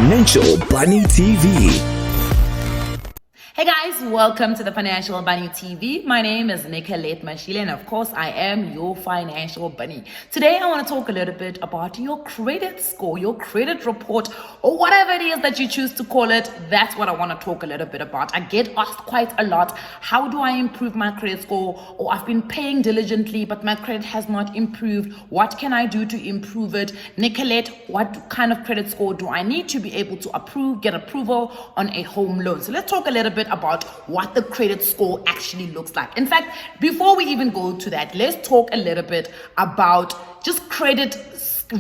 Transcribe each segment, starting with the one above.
Financial Bunny TV. Hey guys, welcome to the Financial Bunny TV. My name is Nicolette Mashile, and of course I am your financial bunny. Today I want to talk a little bit about your credit score, your credit report, or whatever it is that you choose to call it. That's what I want to talk a little bit about. I get asked quite a lot, how do I improve my credit score? Or I've been paying diligently, but my credit has not improved. What can I do to improve it? Nicolette, what kind of credit score do I need to be able to get approval on a home loan? So let's talk a little bit about what the credit score actually looks like. In fact, before we even go to that, let's talk a little bit about just credit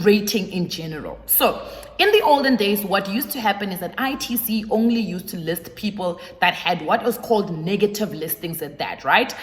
rating in general. So in the olden days, what used to happen is that ITC only used to list people that had what was called negative listings at that, right?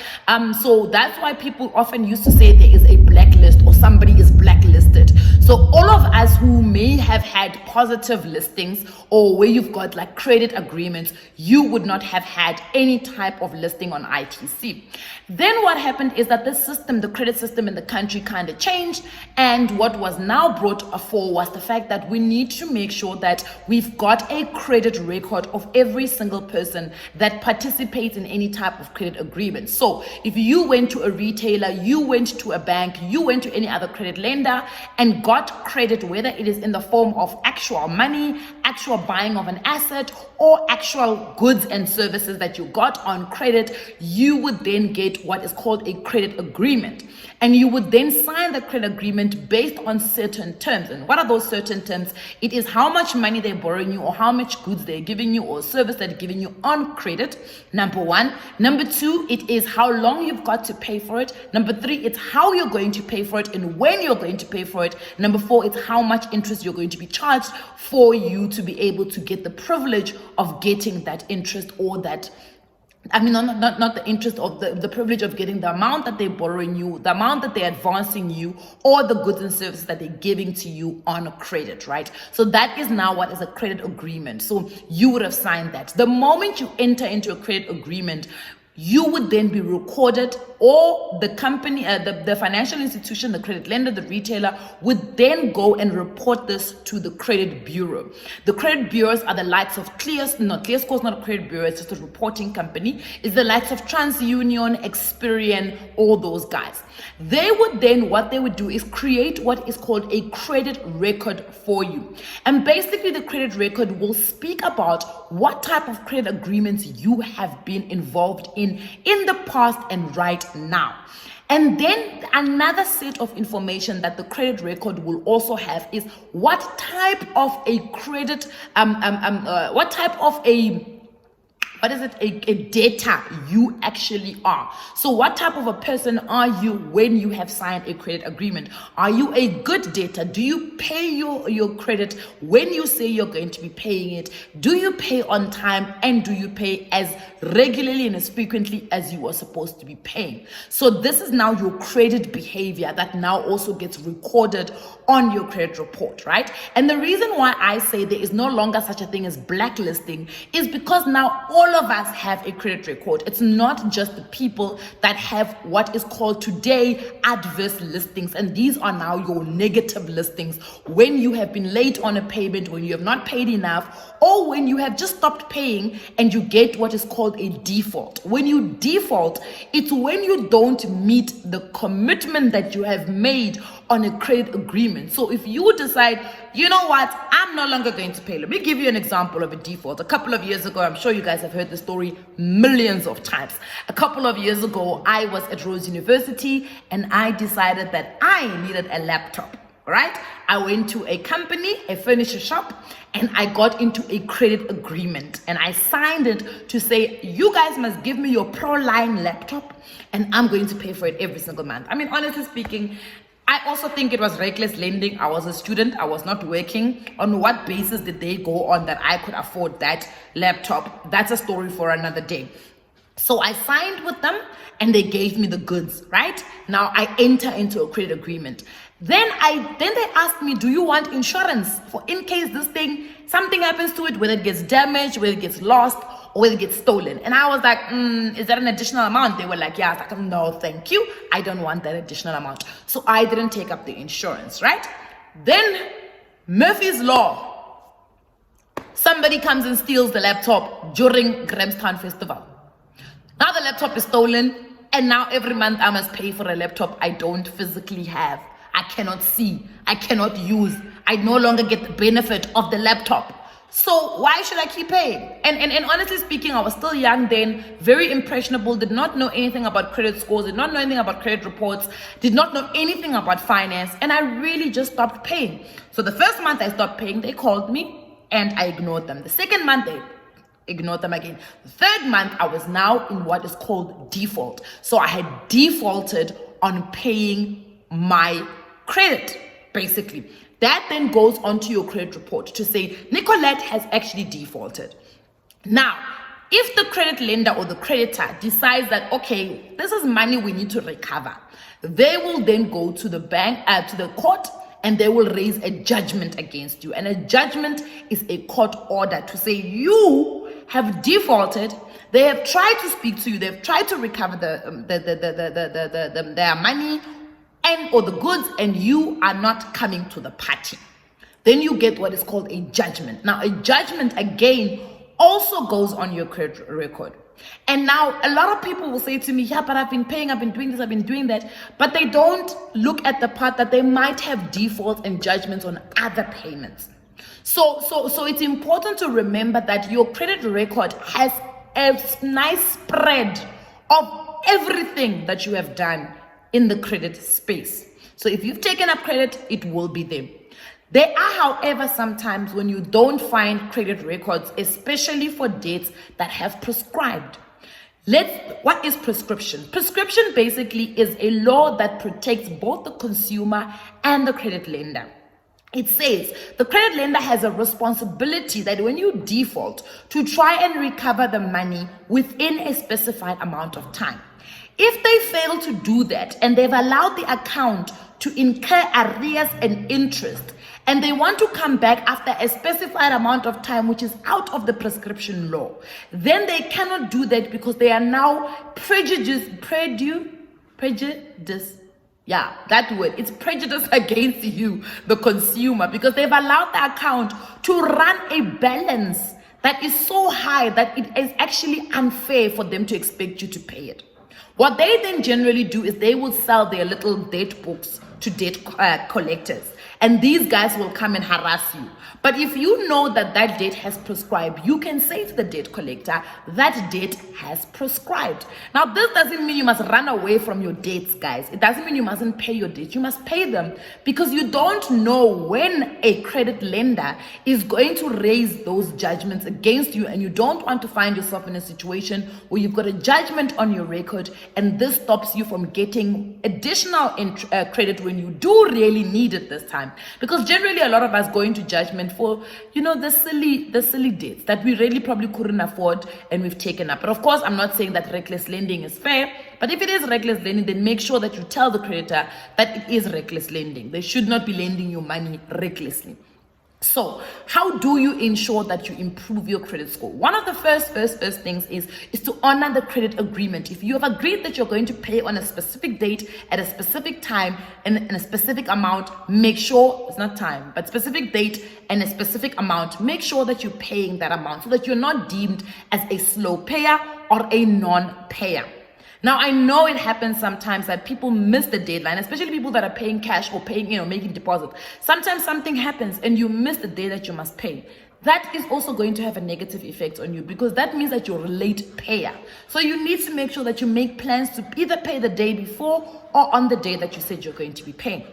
So that's why people often used to say there is a blacklist or somebody is blacklisted. So all of us who may have had positive listings or where you've got like credit agreements, you would not have had any type of listing on ITC. Then what happened is that the system, the credit system in the country kind of changed, and what was now brought forward was the fact that we need to make sure that we've got a credit record of every single person that participates in any type of credit agreement. So if you went to a retailer, you went to a bank, you went to any other credit lender and got credit, whether it is in the form of actual money, actual buying of an asset, or actual goods and services that you got on credit, you would then get what is called a credit agreement. And you would then sign the credit agreement based on certain terms. And what are those certain terms? It is how much money they're borrowing you, or how much goods they're giving you, or service they're giving you on credit, number one. Number two, it is how long you've got to pay for it. Number three, it's how you're going to pay for it and when you're going to pay for it. Number four, it's how much interest you're going to be charged for you to be able to get the privilege of getting that interest, or that, not the interest, of the privilege of getting the amount that they're borrowing you, the amount that they're advancing you, or the goods and services that they're giving to you on credit, right? So that is now what is a credit agreement. So you would have signed that. The moment you enter into a credit agreement, you would then be recorded, or the company, the financial institution, the credit lender, the retailer would then go and report this to the credit bureau. The credit bureaus are the likes of ClearScore is not a credit bureau, it's just a reporting company. It's the likes of TransUnion, Experian, all those guys. They would then, what they would do is create what is called a credit record for you. And basically the credit record will speak about what type of credit agreements you have been involved in the past and right now. And then another set of information that the credit record will also have is what type of a credit, a debtor you actually are. So what type of a person are you when you have signed a credit agreement? Are you a good debtor? Do you pay your credit when you say you're going to be paying it? Do you pay on time, and do you pay as regularly and as frequently as you are supposed to be paying? So this is now your credit behavior that now also gets recorded on your credit report, right? And the reason why I say there is no longer such a thing as blacklisting is because now all of us have a credit record. It's not just the people that have what is called today adverse listings, and these are now your negative listings when you have been late on a payment, when you have not paid enough, or when you have just stopped paying and you get what is called a default. When you default, it's when you don't meet the commitment that you have made on a credit agreement. So if you decide, you know what, I'm no longer going to pay. Let me give you an example of a default. A couple of years ago, I'm sure you guys have heard the story millions of times. A couple of years ago, I was at Rose University and I decided that I needed a laptop, right? I went to a company, a furniture shop, and I got into a credit agreement, and I signed it to say, you guys must give me your Pro Line laptop and I'm going to pay for it every single month. I mean, honestly speaking, I also think it was reckless lending. I was a student, I was not working. On what basis did they go on that I could afford that laptop? That's a story for another day. So I signed with them and they gave me the goods, right? Now I enter into a credit agreement. Then they asked me, do you want insurance for in case this thing, something happens to it, whether it gets damaged, whether it gets lost, or whether it gets stolen? And I was like, is that an additional amount? They were like, yeah. I was like, no, thank you. I don't want that additional amount. So I didn't take up the insurance, right? Then Murphy's Law Somebody comes and steals the laptop during Grahamstown Festival. Now the laptop is stolen, and now every month I must pay for a laptop I don't physically have. I cannot see, I cannot use, I no longer get the benefit of the laptop. So why should I keep paying? And honestly speaking, I was still young then, very impressionable, did not know anything about credit scores, did not know anything about credit reports, did not know anything about finance, and I really just stopped paying. So the first month I stopped paying, they called me and I ignored them. The second month they ignored them again. The third month I was now in what is called default. So I had defaulted on paying my credit, basically. That then goes onto your credit report to say, Nicolette has actually defaulted. Now, if the credit lender or the creditor decides that, okay, this is money we need to recover, they will then go to the bank, to the court, and they will raise a judgment against you. And a judgment is a court order to say you have defaulted. They have tried to speak to you. They've tried to recover their money or the goods, and you are not coming to the party. Then you get what is called a judgment. Now, a judgment again also goes on your credit record. And now a lot of people will say to me, yeah, but I've been paying, I've been doing this, I've been doing that. But they don't look at the part that they might have defaults and judgments on other payments. So it's important to remember that your credit record has a nice spread of everything that you have done in the credit space. So if you've taken up credit, it will be there. There are, however, sometimes when you don't find credit records, especially for debts that have prescribed. What is prescription? Prescription basically is a law that protects both the consumer and the credit lender. It says the credit lender has a responsibility that when you default, to try and recover the money within a specified amount of time. If they fail to do that and they've allowed the account to incur arrears and interest, and they want to come back after a specified amount of time, which is out of the prescription law, then they cannot do that because they are now prejudiced. Yeah, that word. It's prejudice against you, the consumer, because they've allowed the account to run a balance that is so high that it is actually unfair for them to expect you to pay it. What they then generally do is they will sell their little debt books to debt collectors, and these guys will come and harass you. But if you know that that debt has prescribed, you can say to the debt collector, that debt has prescribed. Now, this doesn't mean you must run away from your debts, guys. It doesn't mean you mustn't pay your debts. You must pay them because you don't know when a credit lender is going to raise those judgments against you, and you don't want to find yourself in a situation where you've got a judgment on your record, and this stops you from getting additional credit when you do really need it this time. Because generally, a lot of us go into judgment for, the silly debts that we really probably couldn't afford and we've taken up. But of course, I'm not saying that reckless lending is fair, but if it is reckless lending, then make sure that you tell the creditor that it is reckless lending. They should not be lending you money recklessly. So how do you ensure that you improve your credit score? One of the first things is to honor the credit agreement. If you have agreed that you're going to pay on a specific date at a specific time and a specific amount, make sure it's not time, but specific date and a specific amount, make sure that you're paying that amount so that you're not deemed as a slow payer or a non-payer. Now, I know it happens sometimes that people miss the deadline, especially people that are paying cash or paying, making deposit. Sometimes something happens and you miss the day that you must pay. That is also going to have a negative effect on you because that means that you're a late payer. So you need to make sure that you make plans to either pay the day before or on the day that you said you're going to be paying.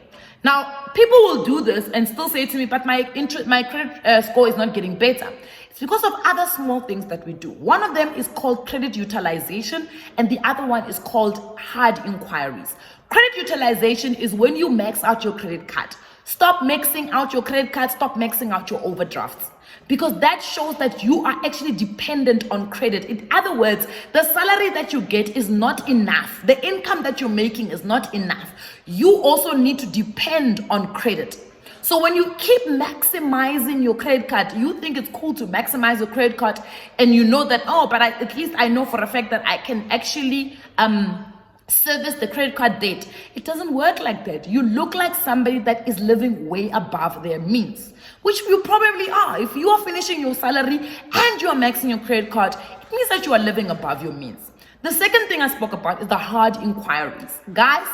Now, people will do this and still say to me, but my credit score is not getting better. It's because of other small things that we do. One of them is called credit utilization, and the other one is called hard inquiries. Credit utilization is when you max out your credit card. Stop maxing out your credit card, stop maxing out your overdrafts. Because that shows that you are actually dependent on credit. In other words, the salary that you get is not enough. The income that you're making is not enough. You also need to depend on credit. So when you keep maximizing your credit card, you think it's cool to maximize your credit card, and you know that, at least I know for a fact that I can actually service the credit card debt. It doesn't work like that. You look like somebody that is living way above their means, which you probably are. If you are finishing your salary and you are maxing your credit card, it means that you are living above your means. The second thing I spoke about is the hard inquiries. Guys,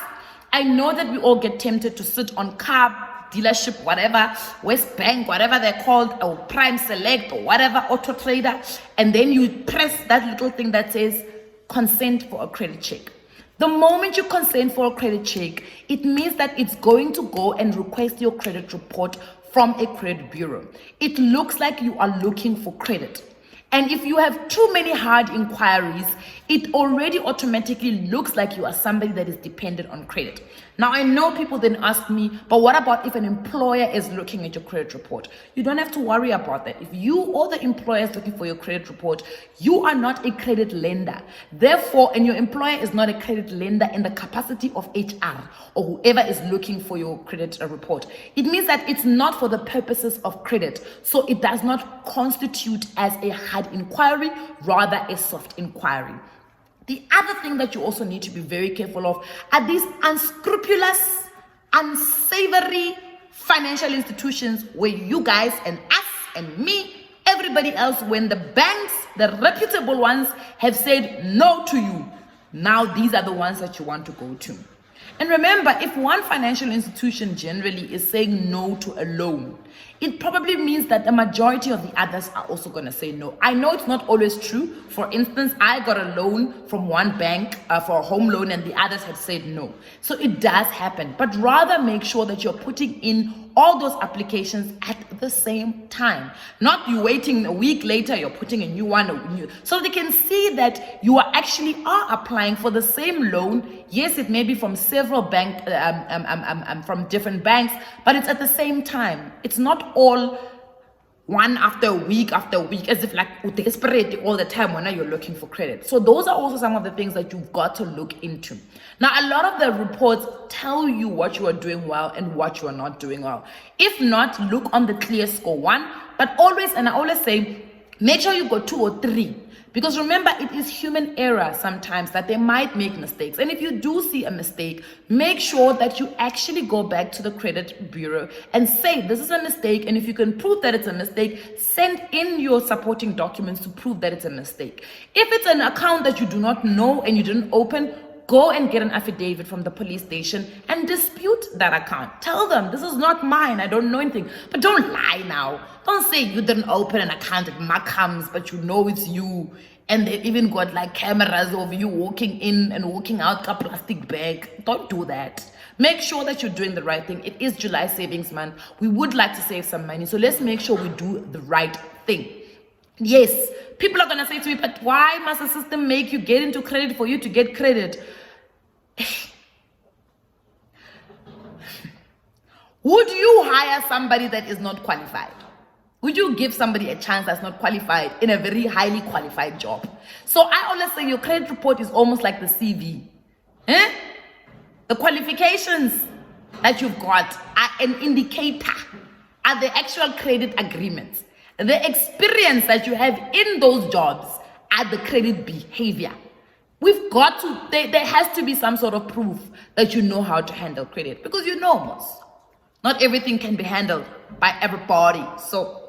I know that we all get tempted to sit on car dealership, whatever, West Bank, whatever they're called, or Prime Select, or whatever, Auto Trader, and then you press that little thing that says consent for a credit check. The moment you consent for a credit check, it means that it's going to go and request your credit report from a credit bureau. It looks like you are looking for credit. And if you have too many hard inquiries, it already automatically looks like you are somebody that is dependent on credit. Now, I know people then ask me, but what about if an employer is looking at your credit report? You don't have to worry about that. If you or the employer is looking for your credit report, you are not a credit lender. Therefore, and your employer is not a credit lender in the capacity of HR or whoever is looking for your credit report. It means that it's not for the purposes of credit. So it does not constitute as a hard inquiry, rather a soft inquiry. The other thing that you also need to be very careful of are these unscrupulous, unsavory financial institutions where you guys and us and me, everybody else, when the banks, the reputable ones, have said no to you, now these are the ones that you want to go to. And remember, if one financial institution generally is saying no to a loan, it probably means that the majority of the others are also going to say no. I know it's not always true. For instance, I got a loan from one bank for a home loan and the others had said no. So it does happen, but rather make sure that you're putting in all those applications at the same time. Not you waiting a week later, you're putting a new one, so they can see that you are actually applying for the same loan. Yes, it may be from several from different banks, but it's at the same time. It's not all one after week, as if like you're desperate all the time when you're looking for credit. So those are also some of the things that you've got to look into. Now, a lot of the reports tell you what you are doing well and what you are not doing well. If not, look on the clear score one, but always, and I always say, make sure you go 2 or 3. Because remember, it is human error sometimes that they might make mistakes. And if you do see a mistake, make sure that you actually go back to the credit bureau and say, this is a mistake. And if you can prove that it's a mistake, send in your supporting documents to prove that it's a mistake. If it's an account that you do not know and you didn't open, go and get an affidavit from the police station and dispute that account. Tell them, this is not mine, I don't know anything. But don't lie now. Don't say you didn't open an account at Markham's, but you know it's you. And they've even got like cameras of you walking in and walking out a plastic bag. Don't do that. Make sure that you're doing the right thing. It is July Savings Month. We would like to save some money. So let's make sure we do the right thing. Yes, people are going to say to me, but why must the system make you get into credit for you to get credit? Would you hire somebody that is not qualified? Would you give somebody a chance that's not qualified in a very highly qualified job? So I always say your credit report is almost like the CV. The qualifications that you've got are an indicator, are the actual credit agreements. The experience that you have in those jobs are the credit behavior. We've got to, there has to be some sort of proof that you know how to handle credit, because you know most. Not everything can be handled by everybody. So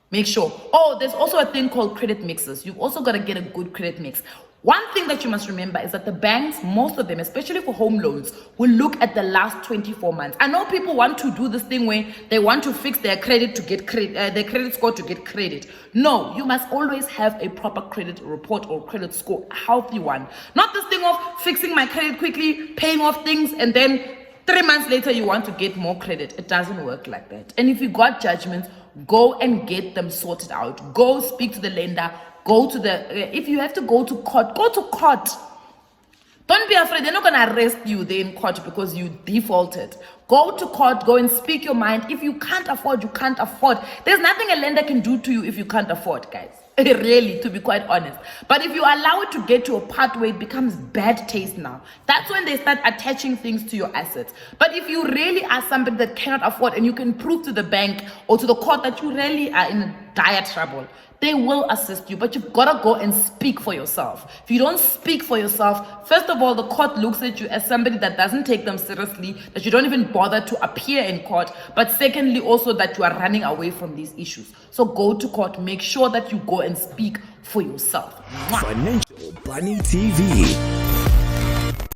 make sure. Oh, there's also a thing called credit mixes. You've also got to get a good credit mix. One thing that you must remember is that the banks, most of them, especially for home loans, will look at the last 24 months. I know people want to do this thing where they want to fix their credit to get credit, their credit score to get credit. No, you must always have a proper credit report or credit score, a healthy one. Not this thing of fixing my credit quickly, paying off things, and then 3 months later you want to get more credit. It doesn't work like that. And if you got judgments, go and get them sorted out. Go speak to the lender. Go to the, if you have to go to court, go to court. Don't be afraid. They're not going to arrest you there in court because you defaulted. Go to court, go and speak your mind. If you can't afford, you can't afford. There's nothing a lender can do to you if you can't afford, guys. Really, to be quite honest. But if you allow it to get to a part where it becomes bad taste now, that's when they start attaching things to your assets. But if you really are somebody that cannot afford and you can prove to the bank or to the court that you really are in dire trouble, they will assist you, but you've got to go and speak for yourself. If you don't speak for yourself, first of all, the court looks at you as somebody that doesn't take them seriously, that you don't even bother to appear in court, but secondly, also that you are running away from these issues. So go to court, make sure that you go and speak for yourself. Financial Bunny TV.